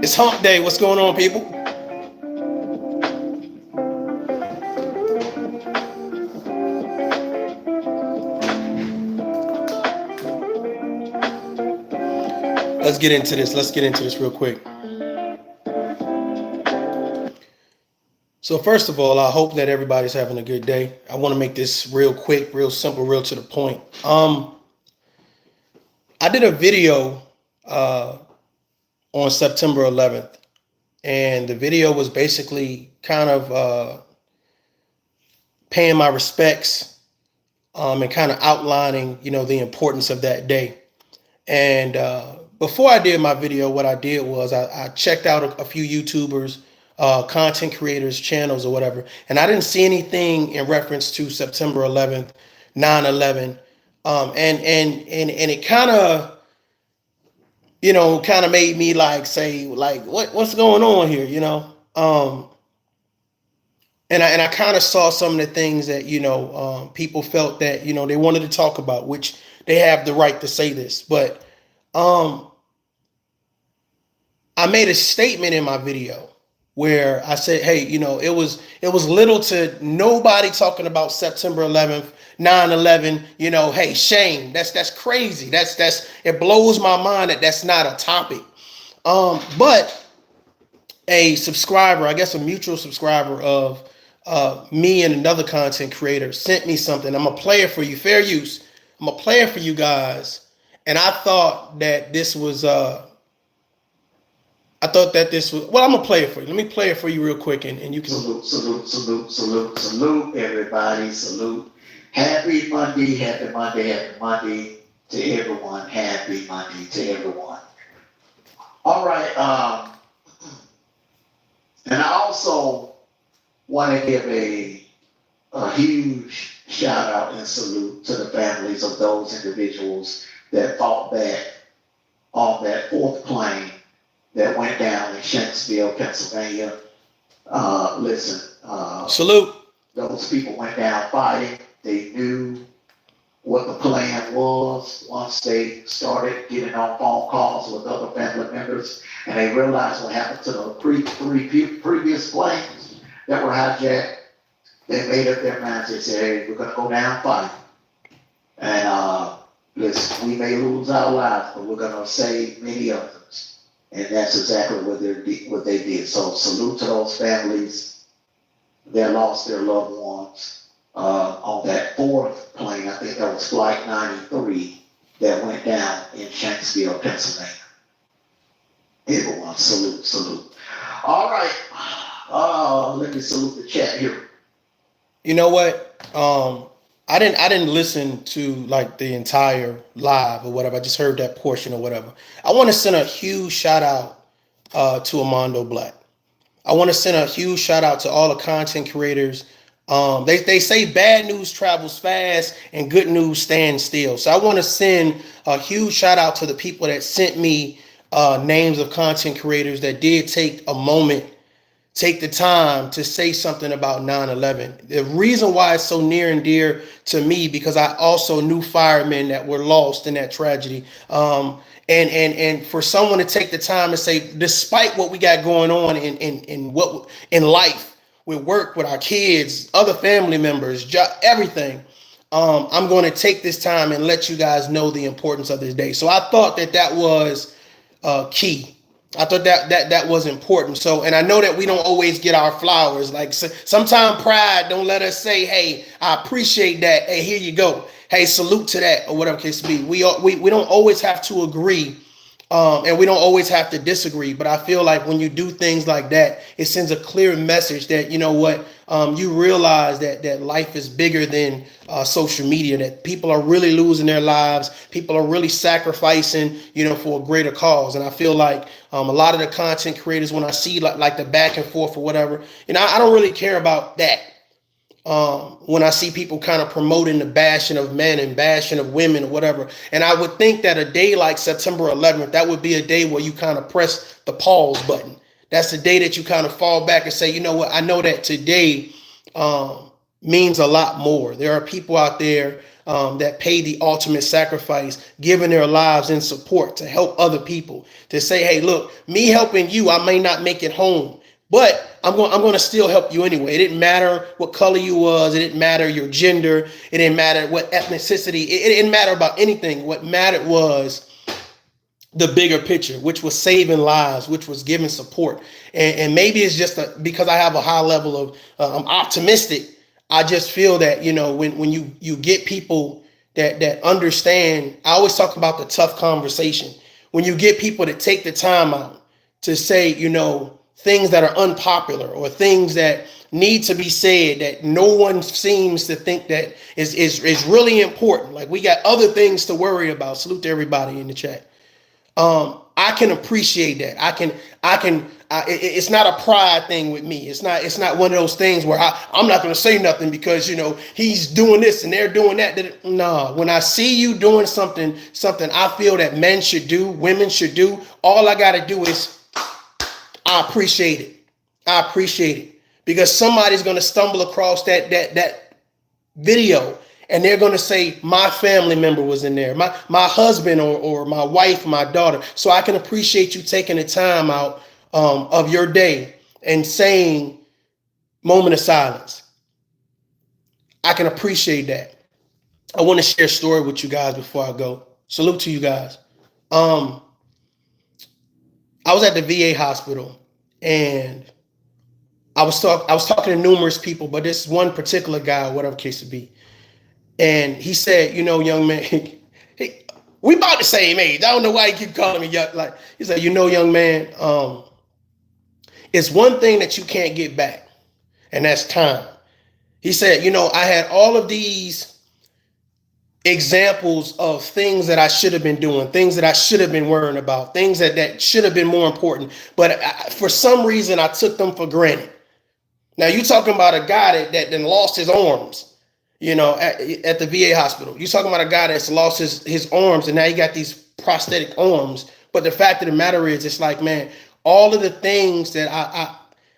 It's hump day. What's going on, people? Let's get into this. Let's get into this real quick. So first of all, I hope that everybody's having a good day. I want to make this real quick, real simple, real to the point. I did a video on September 11th, and the video was basically kind of paying my respects and kind of outlining, the importance of that day. And before I did my video, what I did was I checked out a few YouTubers, content creators, channels or whatever, and I didn't see anything in reference to September 11th, 9/11, and it kind of, kind of made me say what's going on here, and I kind of saw some of the things that people felt that they wanted to talk about, which they have the right to say this, but I made a statement in my video where I said, hey, it was little to nobody talking about September 11th, 9/11, hey, shame. That's crazy. That's it blows my mind that that's not a topic. But a subscriber, I guess a mutual subscriber of me and another content creator sent me something. I'm gonna play it for you, fair use. I'm gonna play it for you guys. And I thought that this was well, I'm gonna play it for you. Let me play it for you real quick, and you can salute, everybody, salute. Happy Monday to everyone. Happy Monday to everyone. All right, and I also want to give a huge shout out and salute to the families of those individuals that fought back on that fourth plane that went down in Shanksville, Pennsylvania. Salute. Those people went down fighting. They knew what the plan was once they started getting on phone calls with other family members, and they realized what happened to the previous planes that were hijacked. They made up their minds. They said, hey, we're going to go down fighting. And listen, we may lose our lives, but we're going to save many others. And that's exactly what they did. So salute to those families that lost their loved ones on that fourth plane. I think that was Flight 93 that went down in Shanksville, Pennsylvania. Everyone, salute. All right. Let me salute the chat here. You know what? I didn't listen to the entire live or whatever. I just heard that portion or whatever. I want to send a huge shout out to Armando Black. I want to send a huge shout out to all the content creators. They say bad news travels fast and good news stands still. So I want to send a huge shout out to the people that sent me names of content creators that did take a moment, take the time to say something about 9/11. The reason why it's so near and dear to me, because I also knew firemen that were lost in that tragedy. And for someone to take the time to say, despite what we got going on in life, with work, with our kids, other family members, everything, I'm going to take this time and let you guys know the importance of this day. So I thought that was key. I thought that was important. So, and I know that we don't always get our flowers. Sometimes pride don't let us say, hey, I appreciate that. Hey, here you go. Hey, salute to that, or whatever case be. We don't always have to agree, and we don't always have to disagree. But I feel like when you do things like that, it sends a clear message that, you realize that life is bigger than social media, that people are really losing their lives. People are really sacrificing, for a greater cause. And I feel like a lot of the content creators, when I see like the back and forth or whatever, I don't really care about that. When I see people kind of promoting the bashing of men and bashing of women or whatever. And I would think that a day like September 11th, that would be a day where you kind of press the pause button. That's the day that you kind of fall back and say, you know what, I know that today means a lot more. There are people out there that pay the ultimate sacrifice, giving their lives in support to help other people. To say, hey, look, me helping you, I may not make it home, but I'm going to still help you anyway. It didn't matter what color you was. It didn't matter your gender. It didn't matter what ethnicity. It didn't matter about anything. What mattered was the bigger picture, which was saving lives, which was giving support. And maybe it's just because I have a high level of I'm optimistic. I just feel that, when you get people that understand. I always talk about the tough conversation. When you get people to take the time out to say, things that are unpopular or things that need to be said that no one seems to think that is really important. Like, we got other things to worry about. Salute to everybody in the chat. I can appreciate that. It's not a pride thing with me. It's not one of those things where I'm not going to say nothing because, he's doing this and they're doing that. No, when I see you doing something I feel that men should do, women should do, all I got to do is I appreciate it. I appreciate it because somebody's going to stumble across that video and they're going to say, my family member was in there, my husband or my wife, my daughter. So I can appreciate you taking the time out of your day and saying moment of silence. I can appreciate that. I want to share a story with you guys before I go. Salute to you guys. I was at the VA hospital and I was talking to numerous people, but this one particular guy, whatever case it be. And he said, young man, we about the same age. I don't know why he keep calling me young. Like, he said, young man, it's one thing that you can't get back, and that's time. He said, I had all of these examples of things that I should have been doing, things that I should have been worrying about, things that should have been more important. But for some reason, I took them for granted. Now, you talking about a guy that then lost his arms. At the VA hospital. You're talking about a guy that's lost his arms and now he got these prosthetic arms. But the fact of the matter is, it's like, man, all of the things that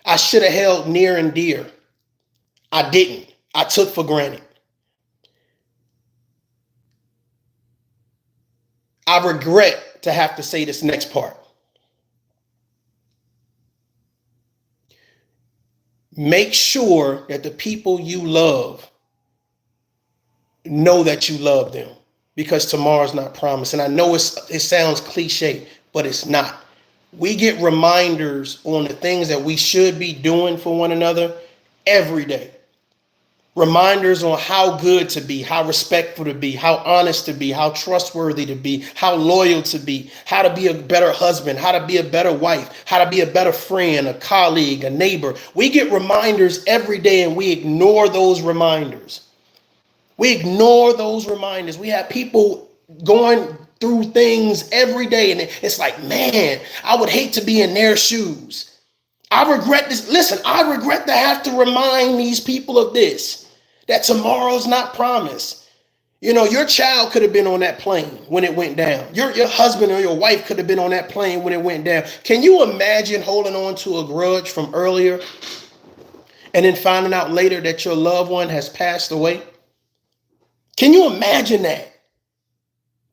I should have held near and dear, I didn't. I took for granted. I regret to have to say this next part. Make sure that the people you love know that you love them, because tomorrow's not promised. And I know it sounds cliche, but it's not. We get reminders on the things that we should be doing for one another every day. Reminders on how good to be, how respectful to be, how honest to be, how trustworthy to be, how loyal to be, how to be a better husband, how to be a better wife, how to be a better friend, a colleague, a neighbor. We get reminders every day and we ignore those reminders. We ignore those reminders. We have people going through things every day, and it's like, man, I would hate to be in their shoes. I regret this. Listen, I regret to have to remind these people of this, that tomorrow's not promised. Your child could have been on that plane when it went down. Your husband or your wife could have been on that plane when it went down. Can you imagine holding on to a grudge from earlier and then finding out later that your loved one has passed away? Can you imagine that?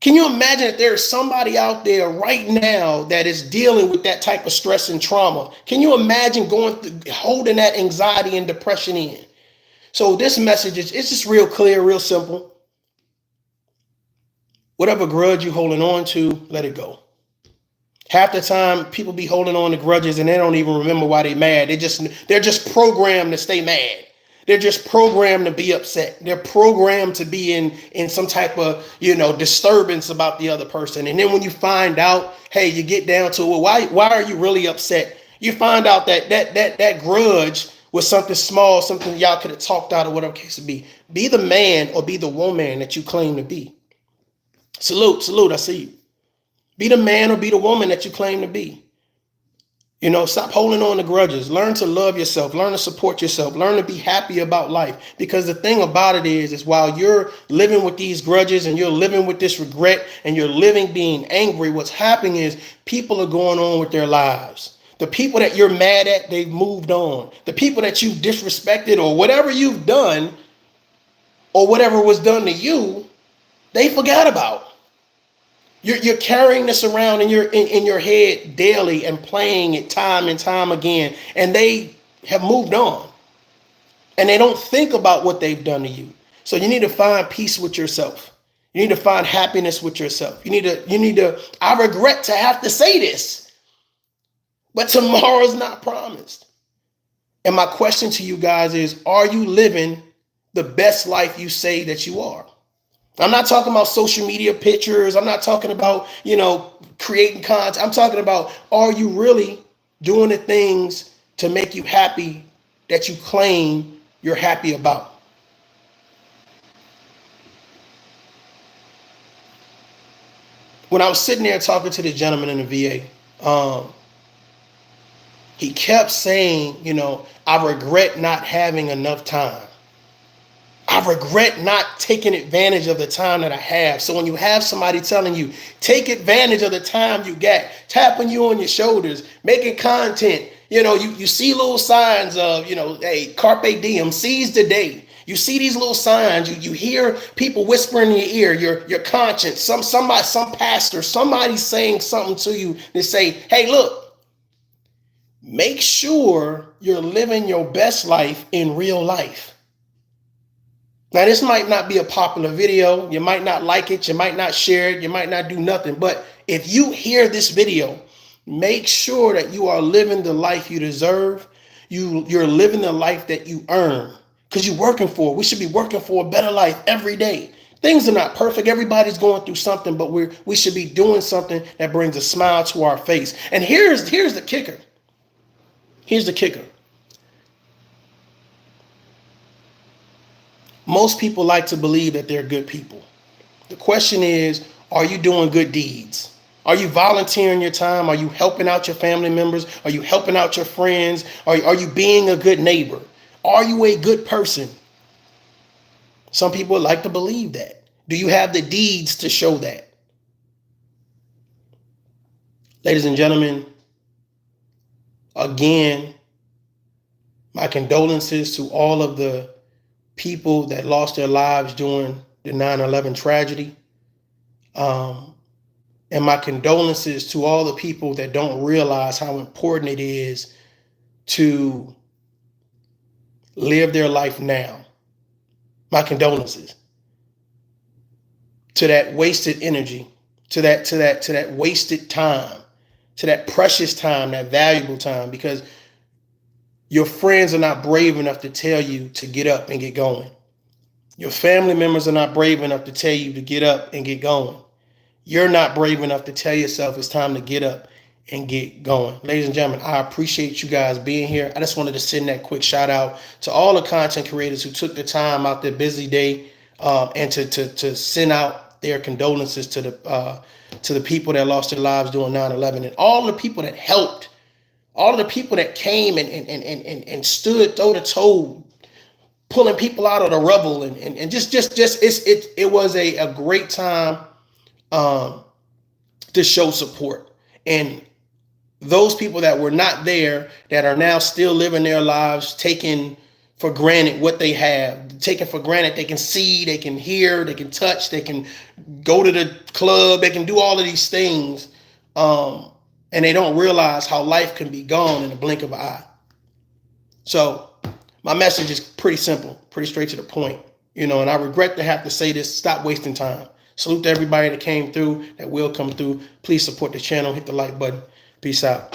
Can you imagine that there's somebody out there right now that is dealing with that type of stress and trauma? Can you imagine holding that anxiety and depression in? So this message it's just real clear, real simple. Whatever grudge you're holding on to, let it go. Half the time, people be holding on to grudges and they don't even remember why they're mad. They're just programmed to stay mad. They're just programmed to be upset. They're programmed to be in some type of, disturbance about the other person. And then when you find out, hey, you get down to it, why are you really upset? You find out that grudge was something small, something y'all could have talked out or whatever case it be. Be the man or be the woman that you claim to be. Salute, I see you. Be the man or be the woman that you claim to be. Stop holding on to grudges. Learn to love yourself. Learn to support yourself. Learn to be happy about life. Because the thing about it is while you're living with these grudges and you're living with this regret and you're living being angry, what's happening is people are going on with their lives. The people that you're mad at, they've moved on. The people that you've disrespected or whatever you've done, or whatever was done to you, they forgot about. You're carrying this around in your head daily and playing it time and time again, and they have moved on, and they don't think about what they've done to you. So you need to find peace with yourself. You need to find happiness with yourself. You need to. I regret to have to say this, but tomorrow's not promised. And my question to you guys is: are you living the best life you say that you are? I'm not talking about social media pictures. I'm not talking about, creating content. I'm talking about, are you really doing the things to make you happy that you claim you're happy about? When I was sitting there talking to the gentleman in the VA, he kept saying, I regret not having enough time. I regret not taking advantage of the time that I have. So when you have somebody telling you, take advantage of the time you got, tapping you on your shoulders, making content, you see little signs of, hey, carpe diem, seize the day. You see these little signs. You hear people whispering in your ear, your conscience, some pastor, somebody saying something to you to say, hey, look, make sure you're living your best life in real life. Now, this might not be a popular video. You might not like it. You might not share it. You might not do nothing. But if you hear this video, make sure that you are living the life you deserve. You're living the life that you earn, because you're working for it. We should be working for a better life every day. Things are not perfect. Everybody's going through something, but we should be doing something that brings a smile to our face. And here's the kicker. Here's the kicker. Most people like to believe that they're good people. The question is, are you doing good deeds? Are you volunteering your time? Are you helping out your family members? Are you helping out your friends? Are you being a good neighbor? Are you a good person? Some people like to believe that. Do you have the deeds to show that? Ladies and gentlemen, again, my condolences to all of the people that lost their lives during the 9/11 tragedy. And my condolences to all the people that don't realize how important it is to live their life now. My condolences to that wasted energy, to that wasted time, to that precious time, that valuable time, because your friends are not brave enough to tell you to get up and get going. Your family members are not brave enough to tell you to get up and get going. You're not brave enough to tell yourself it's time to get up and get going. Ladies and gentlemen, I appreciate you guys being here. I just wanted to send that quick shout out to all the content creators who took the time out their busy day and to send out their condolences to the people that lost their lives during 9/11, and all the people that helped, all of the people that came and stood toe to toe, pulling people out of the rubble, and just it was a great time to show support. And those people that were not there, that are now still living their lives, taking for granted what they have, taking for granted they can see, they can hear, they can touch, they can go to the club, they can do all of these things, and they don't realize how life can be gone in the blink of an eye. So my message is pretty simple, pretty straight to the point, and I regret to have to say this: stop wasting time. Salute to everybody that came through, that will come through. Please support the channel, hit the like button. Peace out.